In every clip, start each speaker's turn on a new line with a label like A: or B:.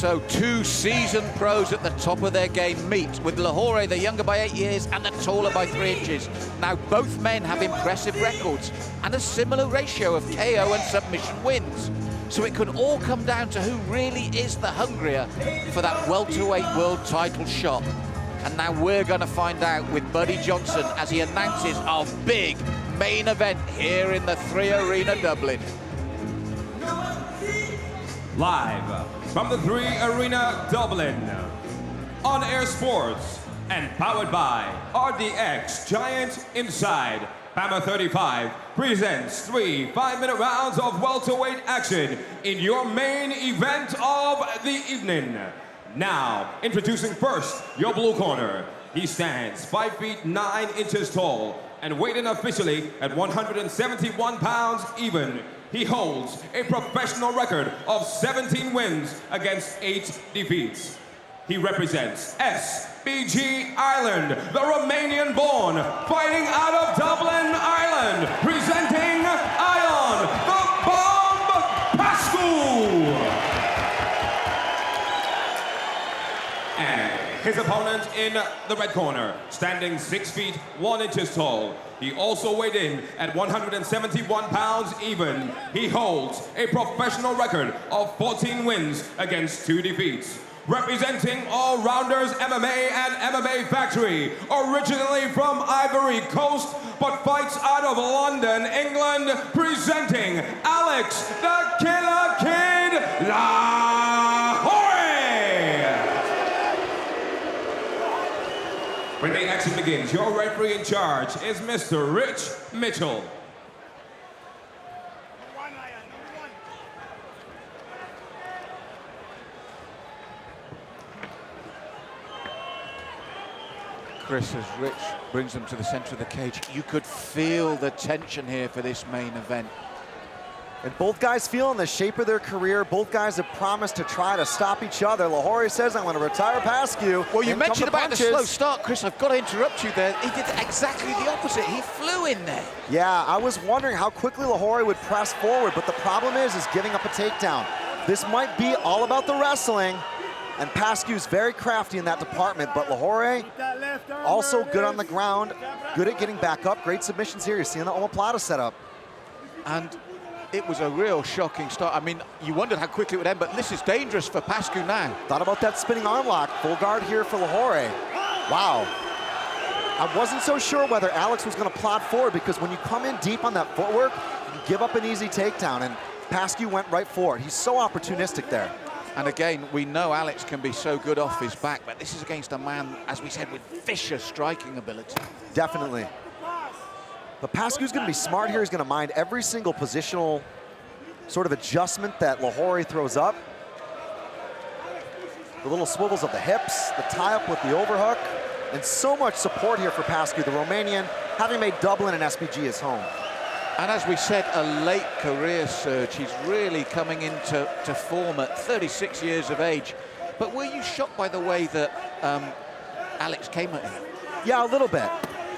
A: So two seasoned pros at the top of their game meet, with Lohore, the younger by 8 years and the taller by 3 inches. Now both men have impressive records and a similar ratio of KO and submission wins. So it could all come down to who really is the hungrier for that welterweight world title shot. And now we're going to find out with Buddy Johnson as he announces our big main event here in the 3 Arena Dublin.
B: Live from the 3 Arena Dublin, On Air Sports, and powered by RDX Giant Inside, BAMMA 35 presents 3 5-minute rounds of welterweight action in your main event of the evening. Now, introducing first, your blue corner. He stands 5 feet 9 inches tall and weighed in officially at 171 pounds even. He holds a professional record of 17 wins against 8 defeats. He represents SBG Ireland, the Romanian-born, fighting out of Dublin, Ireland, presenting Ion, the Bomb Pascu. And his opponent in the red corner, standing 6 feet 1 inches tall. He also weighed in at 171 pounds even. He holds a professional record of 14 wins against 2 defeats. Representing All Rounders MMA and MMA Factory, originally from Ivory Coast, but fights out of London, England, presenting Alex the Killer Kid Lohore. When the action begins, your referee in charge is Mr. Rich Mitchell.
A: Chris, as Rich brings them to the center of the cage, you could feel the tension here for this main event.
C: And both guys feel in the shape of their career. Both guys have promised to try to stop each other. Lohore says, I'm going to retire Pascu.
A: Well, you mentioned about the slow start, Chris. I've got to interrupt you there. He did exactly the opposite. He flew in there.
C: Yeah, I was wondering how quickly Lohore would press forward, but the problem is giving up a takedown. This might be all about the wrestling, and Pascu's very crafty in that department, but Lohore also good on the ground, good at getting back up. Great submissions here. You're seeing the omoplata setup.
A: And it was a real shocking start. I mean, you wondered how quickly it would end, but this is dangerous for Pascu now.
C: Thought about that spinning arm lock. Full guard here for Lohore. Wow. I wasn't so sure whether Alex was going to plot forward, because when you come in deep on that footwork, you give up an easy takedown, and Pascu went right for it. He's so opportunistic there.
A: And again, we know Alex can be so good off his back, but this is against a man, as we said, with vicious striking ability.
C: Definitely. But Pascu's going to be smart here. He's going to mind every single positional sort of adjustment that Lohore throws up. The little swivels of the hips, the tie-up with the overhook, and so much support here for Pascu, the Romanian, having made Dublin and SBG his home.
A: And as we said, a late career surge. He's really coming into form at 36 years of age. But were you shocked by the way that Alex came at him? Yeah,
C: a little bit.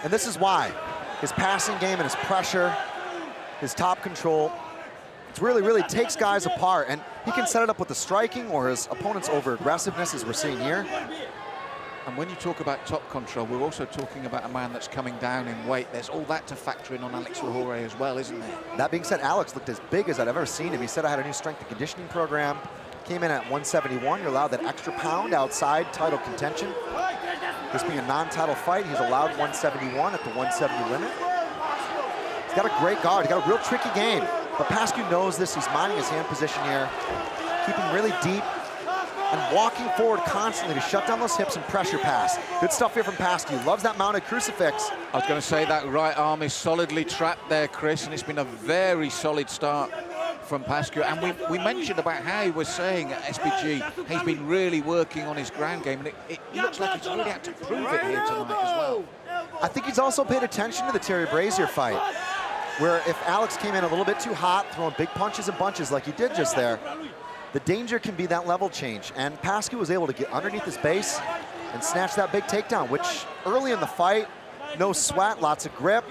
C: And this is why. His passing game and his pressure, his top control, it really takes guys apart. And he can set it up with the striking or his opponent's over-aggressiveness, as we're seeing here.
A: And when you talk about top control, we're also talking about a man that's coming down in weight. There's all that to factor in on Alex Lohore as well, isn't there?
C: That being said, Alex looked as big as I've ever seen him. He said I had a new strength and conditioning program. Came in at 171. You're allowed that extra pound outside title contention. This being a non-title fight, he's allowed 171 at the 170 limit. He's got a great guard. He's got a real tricky game. But Pascu knows this. He's minding his hand position here, keeping really deep, and walking forward constantly to shut down those hips and pressure pass. Good stuff here from Pascu. Loves that mounted crucifix.
A: I was going to say that right arm is solidly trapped there, Chris, and it's been a very solid start from Pascu. And we mentioned about how he was saying at SBG, he's been really working on his ground game, and it looks like he's really had to prove it here tonight as well.
C: I think he's also paid attention to the Terry Brazier fight, where if Alex came in a little bit too hot, throwing big punches and bunches like he did just there, the danger can be that level change. And Pascu was able to get underneath his base and snatch that big takedown, which early in the fight, no sweat, lots of grip,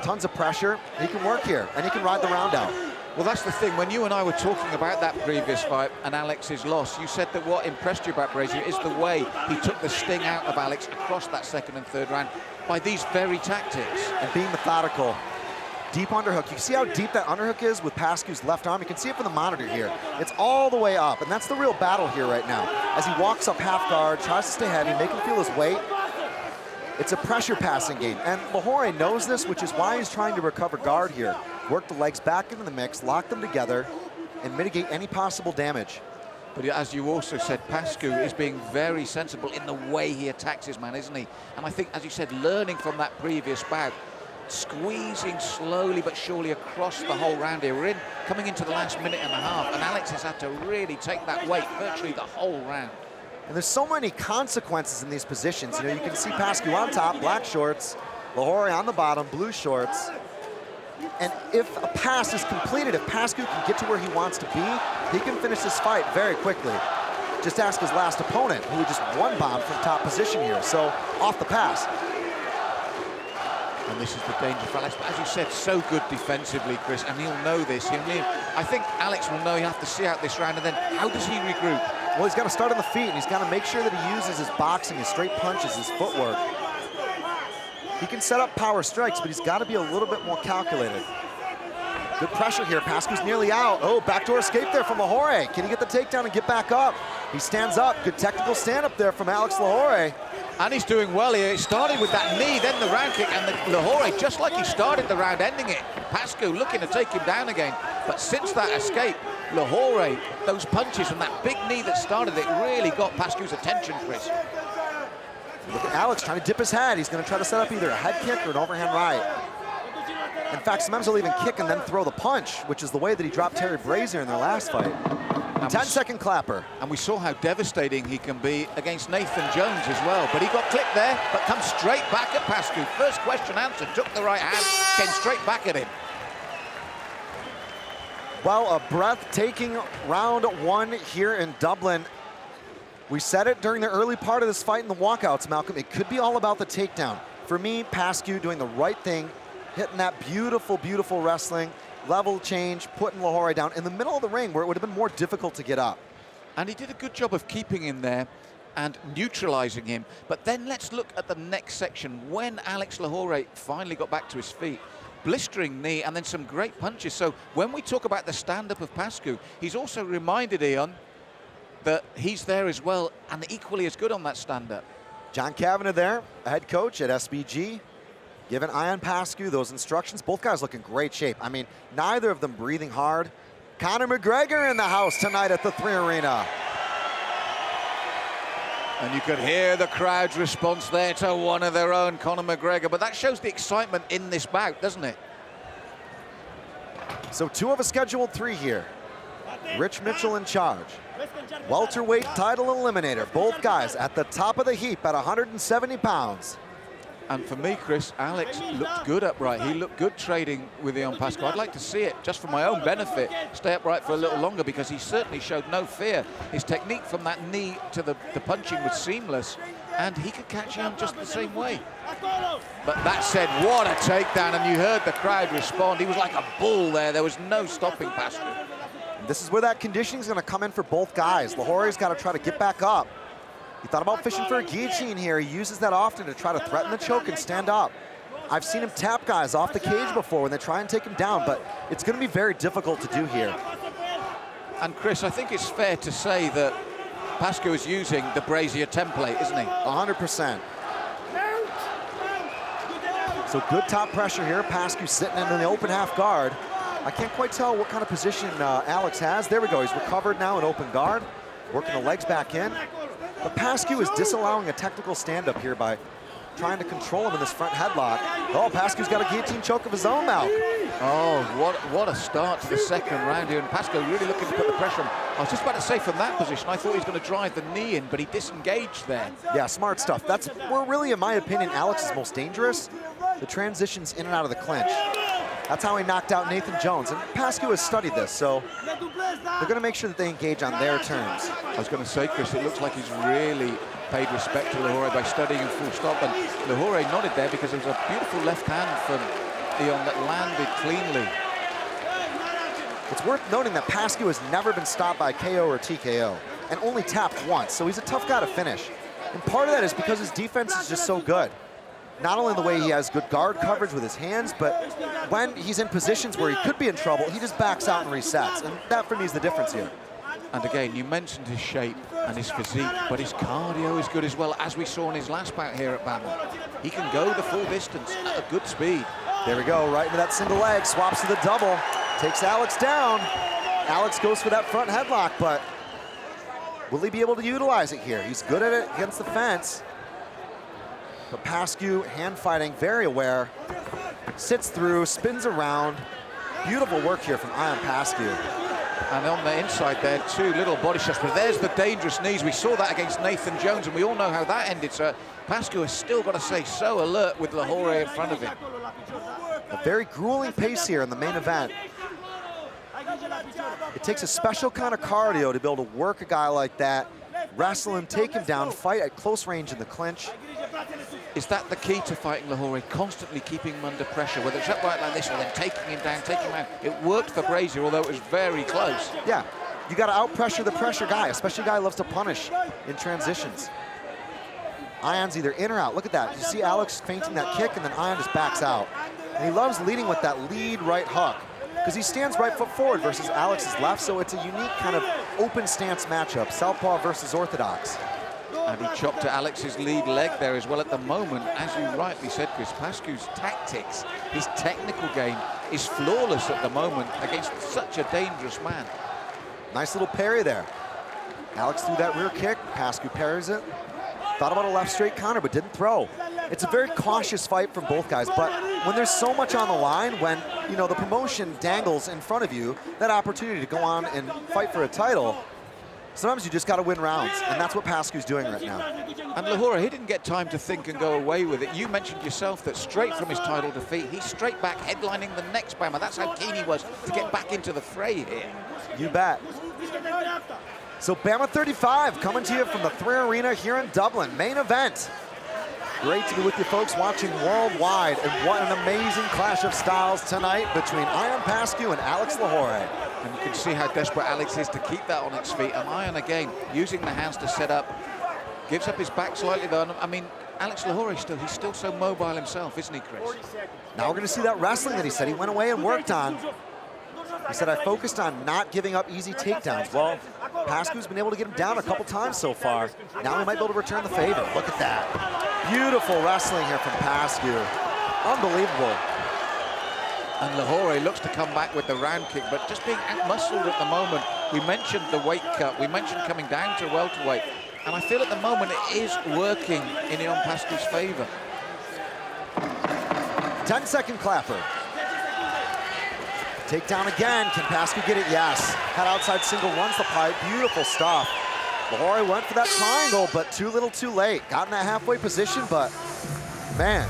C: tons of pressure. He can work here, and he can ride the round out.
A: Well, that's the thing. When you and I were talking about that previous fight and Alex's loss, you said that what impressed you about Brazier is the way he took the sting out of Alex across that second and third round by these very tactics.
C: And being methodical. Deep underhook. You see how deep that underhook is with Pascu's left arm? You can see it from the monitor here. It's all the way up, and that's the real battle here right now. As he walks up half guard, tries to stay heavy, make him feel his weight. It's a pressure passing game, and Lohore knows this, which is why he's trying to recover guard here. Work the legs back into the mix, lock them together, and mitigate any possible damage.
A: But as you also said, Pascu is being very sensible in the way he attacks his man, isn't he? And I think, as you said, learning from that previous bout, squeezing slowly but surely across the whole round here. We're coming into the last minute and a half, and Alex has had to really take that weight virtually the whole round.
C: And there's so many consequences in these positions. You know, you can see Pascu on top, black shorts, Lohore on the bottom, blue shorts. And if a pass is completed, if Pascu can get to where he wants to be, he can finish this fight very quickly. Just ask his last opponent, who just one bomb from top position here. So off the pass.
A: And this is the danger for Alex. But as you said, so good defensively, Chris, and he'll know this. I think Alex will know he'll have to see out this round, and then how does he regroup?
C: Well, he's got to start on the feet, and he's got to make sure that he uses his boxing, his straight punches, his footwork. He can set up power strikes, but he's got to be a little bit more calculated. Good pressure here. Pascu's nearly out. Oh, backdoor escape there from Lohore. Can he get the takedown and get back up? He stands up. Good technical stand-up there from Alex Lohore.
A: And he's doing well here. It started with that knee, then the round kick, and the Lohore, just like he started the round, ending it. Pascu looking to take him down again. But since that escape, Lohore, those punches and that big knee that started it really got Pascu's attention, Chris.
C: Look at Alex trying to dip his head. He's going to try to set up either a head kick or an overhand right. In fact, sometimes he'll even kick and then throw the punch, which is the way that he dropped Terry Brazier in their last fight. 10-second clapper.
A: And we saw how devastating he can be against Nathan Jones as well. But he got clipped there, but comes straight back at Pascu. First question answered, took the right hand, came straight back at him.
C: Well, a breathtaking round one here in Dublin. We said it during the early part of this fight in the walkouts, Malcolm. It could be all about the takedown. For me, Pascu doing the right thing, hitting that beautiful, beautiful wrestling, level change, putting Lohore down in the middle of the ring where it would have been more difficult to get up.
A: And he did a good job of keeping him there and neutralizing him. But then let's look at the next section. When Alex Lohore finally got back to his feet, blistering knee and then some great punches. So when we talk about the stand-up of Pascu, he's also reminded Ian that he's there as well and equally as good on that stand-up.
C: John Kavanagh there, a head coach at SBG, giving Ion Pascu those instructions. Both guys look in great shape. I mean, neither of them breathing hard. Conor McGregor in the house tonight at the 3 Arena.
A: And you could hear the crowd's response there to one of their own, Conor McGregor. But that shows the excitement in this bout, doesn't it?
C: So 2 of a scheduled 3 here. Rich Mitchell in charge. Welterweight title eliminator. Both guys at the top of the heap at 170 pounds.
A: And for me, Chris, Alex looked good upright. He looked good trading with Ion Pascu. I'd like to see it, just for my own benefit, stay upright for a little longer, because he certainly showed no fear. His technique from that knee to the punching was seamless, and he could catch Ion just the same way. But that said, what a takedown, and you heard the crowd respond. He was like a bull there. There was no stopping Pascu.
C: This is where that conditioning is going to come in for both guys. Lahore's got to try to get back up. He thought about fishing for a guillotine here. He uses that often to try to threaten the choke and stand up. I've seen him tap guys off the cage before when they try and take him down, but it's going to be very difficult to do here.
A: And Chris, I think it's fair to say that Pascu is using the Brazier template, isn't he?
C: 100%. So good top pressure here. Pascu sitting in the open half guard. I can't quite tell what kind of position Alex has. There we go. He's recovered now in open guard, working the legs back in. But Pascu is disallowing a technical stand-up here by trying to control him in this front headlock. Oh, Pascu's got a guillotine choke of his own now.
A: Oh, what a start to the second round here. And Pascu really looking to put the pressure on. I was just about to say from that position, I thought he was going to drive the knee in, but he disengaged there.
C: Yeah, smart stuff. That's where really, in my opinion, Alex is most dangerous. The transitions in and out of the clinch. That's how he knocked out Nathan Jones. And Pascu has studied this, so they're going to make sure that they engage on their terms.
A: I was going to say, Chris, it looks like he's really paid respect to Lohore by studying him full stop. And Lohore nodded there because there was a beautiful left hand from Ion that landed cleanly.
C: It's worth noting that Pascu has never been stopped by KO or TKO and only tapped once, so he's a tough guy to finish. And part of that is because his defense is just so good. Not only the way he has good guard coverage with his hands, but when he's in positions where he could be in trouble, he just backs out and resets. And that for me is the difference here.
A: And again, you mentioned his shape and his physique, but his cardio is good as well, as we saw in his last bout here at BAMMA. He can go the full distance at a good speed.
C: There we go, right into that single leg, swaps to the double, takes Alex down. Alex goes for that front headlock, but will he be able to utilize it here? He's good at it against the fence. But Pascu, hand fighting, very aware, sits through, spins around. Beautiful work here from Ion Pascu.
A: And on the inside there, 2 little body shots, but there's the dangerous knees. We saw that against Nathan Jones, and we all know how that ended, so Pascu has still got to stay so alert with Lohore in front of him.
C: A very grueling pace here in the main event. It takes a special kind of cardio to be able to work a guy like that, wrestle him, take him down, fight at close range in the clinch.
A: Is that the key to fighting Lohore? Constantly keeping him under pressure, whether it's upright like this or then taking him down, taking him out. It worked for Brazier, although it was very close.
C: Yeah, you got to out-pressure the pressure guy, especially a guy who loves to punish in transitions. Ion's either in or out. Look at that. You see Alex feinting that kick, and then Ion just backs out. And he loves leading with that lead right hook, because he stands right foot forward versus Alex's left, so it's a unique kind of open stance matchup, southpaw versus orthodox.
A: And he chopped at Alex's lead leg there as well. At the moment, as you rightly said, Chris, Pascu's tactics, his technical game is flawless at the moment against such a dangerous man.
C: Nice little parry there. Alex threw that rear kick, Pascu parries it. Thought about a left straight counter, but didn't throw. It's a very cautious fight from both guys, but when there's so much on the line, when the promotion dangles in front of you, that opportunity to go on and fight for a title, sometimes you just got to win rounds, and that's what Pascu's doing right now.
A: And Lohore, he didn't get time to think and go away with it. You mentioned yourself that straight from his title defeat, he's straight back headlining the next BAMMA. That's how keen he was to get back into the fray here.
C: You bet. So BAMMA 35 coming to you from the 3 Arena here in Dublin. Main event. Great to be with you folks watching worldwide, and what an amazing clash of styles tonight between Ion Pascu and Alex Lohore.
A: And you can see how desperate Alex is to keep that on its feet. And Ion, again, using the hands to set up, gives up his back slightly though. I mean, Alex Lohore, he's still so mobile himself, isn't he, Chris?
C: Now we're going to see that wrestling that he said he went away and worked on. He said, I focused on not giving up easy takedowns. Well, Pascu's been able to get him down a couple times so far. Now he might be able to return the favor. Look at that. Beautiful wrestling here from Pascu. Unbelievable.
A: And Lohore looks to come back with the round kick, but just being out-muscled at the moment. We mentioned the weight cut. We mentioned coming down to welterweight. And I feel at the moment it is working in Ion Pascu's favor.
C: 10-second clapper. Takedown again. Can Pascu get it? Yes. Head outside single, runs the pipe. Beautiful stuff. Lohore went for that triangle, but too little too late. Got in that halfway position, but man.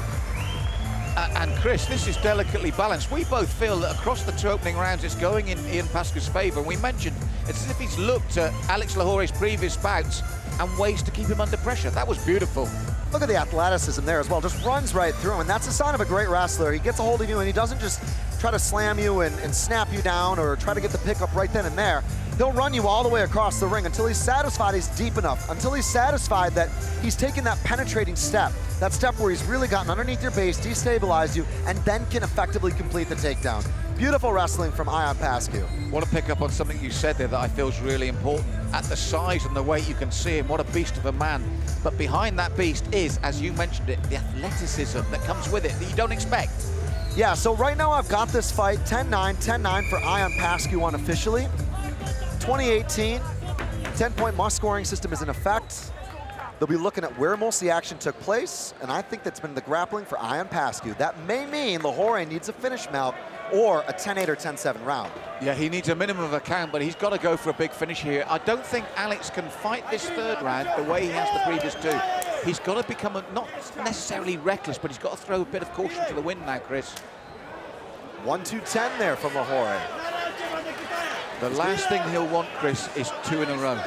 A: And Chris, this is delicately balanced. We both feel that across the 2 opening rounds, it's going in Ion Pascu's favor. And we mentioned it's as if he's looked at Alex Lahore's previous bouts and ways to keep him under pressure. That was beautiful.
C: Look at the athleticism there as well. Just runs right through him, and that's a sign of a great wrestler. He gets a hold of you, and he doesn't just try to slam you and snap you down or try to get the pickup right then and there. He'll run you all the way across the ring until he's satisfied he's deep enough, until he's satisfied that he's taken that penetrating step, that step where he's really gotten underneath your base, destabilized you, and then can effectively complete the takedown. Beautiful wrestling from Ion Pascu.
A: Want to pick up on something you said there that I feel is really important. At the size and the weight, you can see him, what a beast of a man. But behind that beast is, as you mentioned it, the athleticism that comes with it that you don't expect.
C: Yeah, so right now I've got this fight 10-9, 10-9 for Ion Pascu unofficially. 2018, 10-point must scoring system is in effect. They'll be looking at where most of the action took place, and I think that's been the grappling for Ion Pascu. That may mean Lohore needs a finish mount or a 10-8 or 10-7 round.
A: Yeah, he needs a minimum of a count, but he's got to go for a big finish here. I don't think Alex can fight this 3rd round the way he has the previous 2. He's got to become not necessarily reckless, but he's got to throw a bit of caution to the wind now, Chris.
C: 1-2-10 there from Lohore.
A: The last thing he'll want, Chris, is 2 in a row.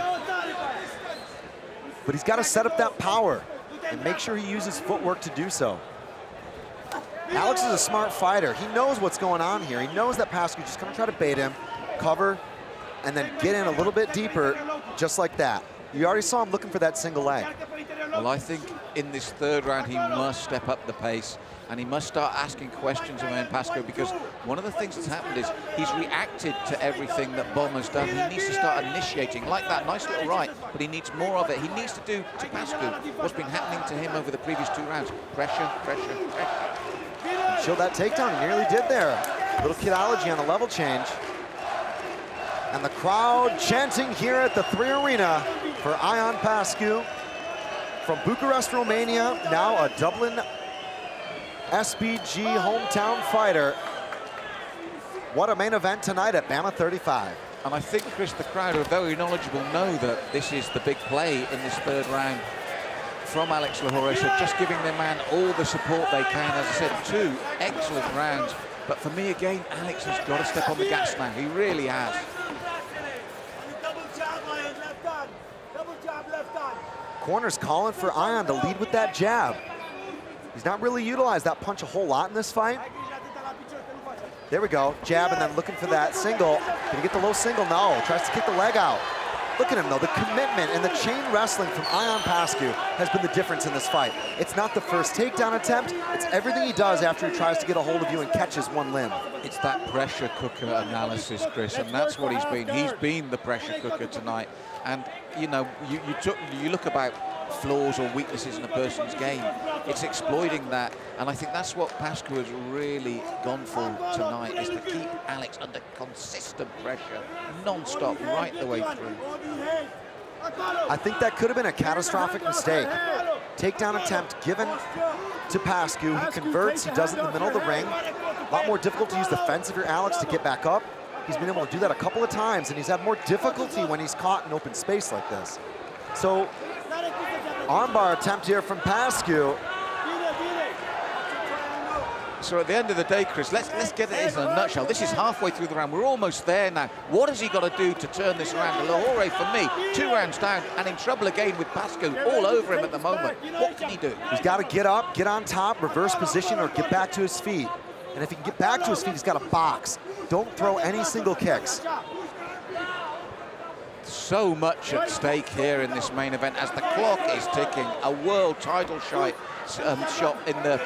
C: But he's got to set up that power and make sure he uses footwork to do so. Alex is a smart fighter. He knows what's going on here. He knows that Pascu's just going to try to bait him, cover, and then get in a little bit deeper, just like that. You already saw him looking for that single leg.
A: Well, I think in this third round, he must step up the pace and he must start asking questions of Pascu, because one of the things that's happened is he's reacted to everything that Bomber's done. He needs to start initiating, like that nice little right, but he needs more of it. He needs to do to Pascu what's been happening to him over the previous 2 rounds. Pressure, pressure, pressure.
C: Showed that takedown, he nearly did there. Little kidology on the level change. And the crowd chanting here at the 3 Arena for Ion Pascu. From Bucharest, Romania, now a Dublin SBG hometown fighter. What a main event tonight at BAMMA 35.
A: And I think, Chris, the crowd who are very knowledgeable know that this is the big play in this third round from Alex Lohore. So just giving their man all the support they can. As I said, 2 excellent rounds. But for me, again, Alex has got to step on the gas now. He really has.
C: Corner's calling for Ion to lead with that jab. He's not really utilized that punch a whole lot in this fight. There we go, jab and then looking for that single. Can he get the low single? No, tries to kick the leg out. Look at him though, the commitment and the chain wrestling from Ion Pascu has been the difference in this fight. It's not the first takedown attempt, it's everything he does after he tries to get a hold of you and catches one limb.
A: It's that pressure cooker analysis, Chris, and that's what he's been. He's been the pressure cooker tonight. And you know, you look about flaws or weaknesses in a person's game, it's exploiting that, and I think that's what Pascu has really gone for tonight, is to keep Alex under consistent pressure, non-stop, right the way through.
C: I think that could have been a catastrophic mistake. Takedown attempt given to Pascu, he converts, he does it in the middle of the ring. A lot more difficult to use the fence if you're Alex to get back up. He's been able to do that a couple of times, and he's had more difficulty when he's caught in open space like this. So, armbar attempt here from Pascu.
A: So at the end of the day, Chris, let's get it in a nutshell. This is halfway through the round. We're almost there now. What has he got to do to turn this around? Lahore, for me, 2 rounds down and in trouble again with Pascu all over him at the moment. What can he do?
C: He's got to get up, get on top, reverse position, or get back to his feet. And if he can get back to his feet, he's got to box. Don't throw any single kicks.
A: So much at stake here in this main event as the clock is ticking. A world title shot in the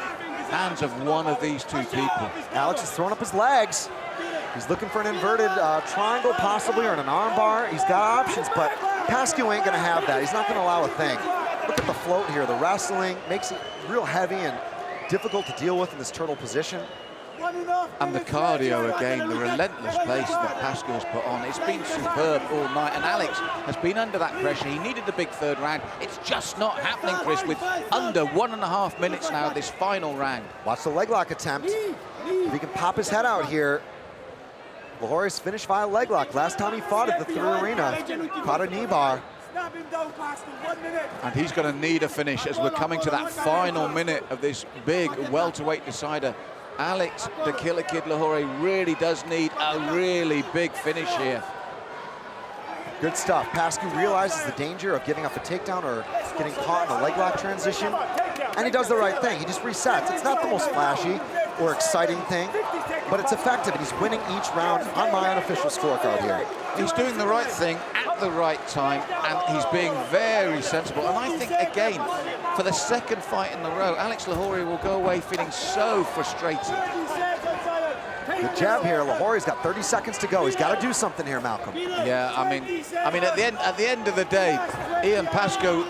A: hands of one of these 2 people.
C: Alex is throwing up his legs. He's looking for an inverted triangle possibly, or an armbar. He's got options, but Pascu ain't gonna have that. He's not gonna allow a thing. Look at the float here. The wrestling makes it real heavy and difficult to deal with in this turtle position.
A: And the cardio again, the relentless pace that Pascu has put on, it's been superb all night, and Alex has been under that pressure. He needed the big third round. It's just not happening, Chris, with under 1.5 minutes now of this final round.
C: Watch the leg lock attempt. If he can pop his head out here. Lahore's finished via leg lock. Last time he fought at the 3 Arena, caught a knee bar.
A: And he's going to need a finish as we're coming to that final minute of this big welterweight decider. Alex, the Killer Kid Lohore, really does need a really big finish here.
C: Good stuff. Pascu realizes the danger of giving up a takedown or getting caught in a leg lock transition, and he does the right thing. He just resets. It's not the most flashy or exciting thing, but it's effective, and he's winning each round on my unofficial scorecard here.
A: He's doing the right thing at the right time, and he's being very sensible. And I think, again, for the 2nd fight in a row, Alex Lohore will go away feeling so frustrated.
C: Good jab here. Lahore's got 30 seconds to go. He's got to do something here, Malcolm.
A: Yeah, I mean, at the end of the day, Ion Pascu,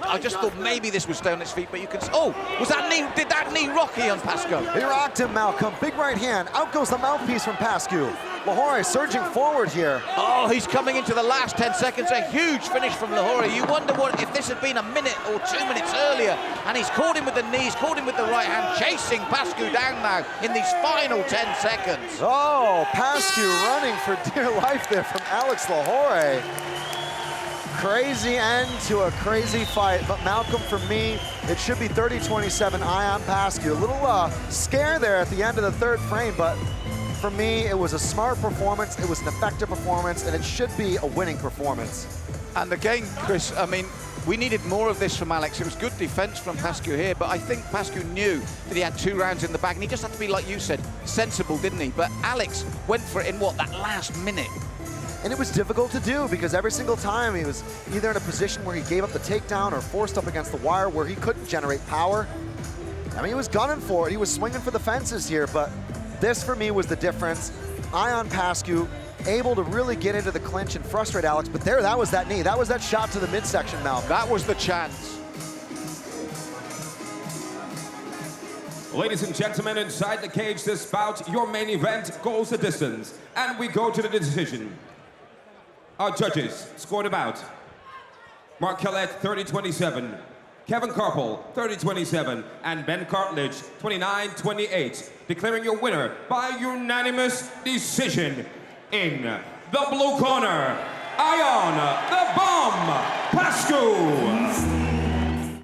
A: I just thought maybe this would stay on its feet, but you can. Oh, did that knee rock Ion Pascu?
C: He rocked him, Malcolm. Big right hand. Out goes the mouthpiece from Pascu. Lahore surging forward here.
A: Oh, he's coming into the last 10 seconds. A huge finish from Lahore. You wonder what if this had been a minute or 2 minutes earlier, and he's caught him with the knees, caught him with the right hand, chasing Pascu down now in these final 10 seconds.
C: Oh, Pascu running for dear life there from Alex Lohore. Crazy end to a crazy fight, but Malcolm, for me, it should be 30-27 Ion Pascu. A little scare there at the end of the 3rd frame, but for me, it was a smart performance, it was an effective performance, and it should be a winning performance.
A: And again, Chris, I mean, we needed more of this from Alex. It was good defense from Pascu here, but I think Pascu knew that he had 2 rounds in the bag, and he just had to be, like you said, sensible, didn't he? But Alex went for it in, what, that last minute?
C: And it was difficult to do because every single time he was either in a position where he gave up the takedown or forced up against the wire where he couldn't generate power. I mean, he was gunning for it. He was swinging for the fences here, but this, for me, was the difference. Eye on Pascu, able to really get into the clinch and frustrate Alex, but there, that was that knee. That was that shot to the midsection, Malcolm.
A: That was the chance.
B: Ladies and gentlemen, inside the cage this bout, your main event goes the distance. And we go to the decision. Our judges scored about Mark Kellett, 30-27. Kevin Carpel, 30-27. And Ben Cartledge, 29-28. Declaring your winner by unanimous decision. In the blue corner, Ion the Bomb Pascu.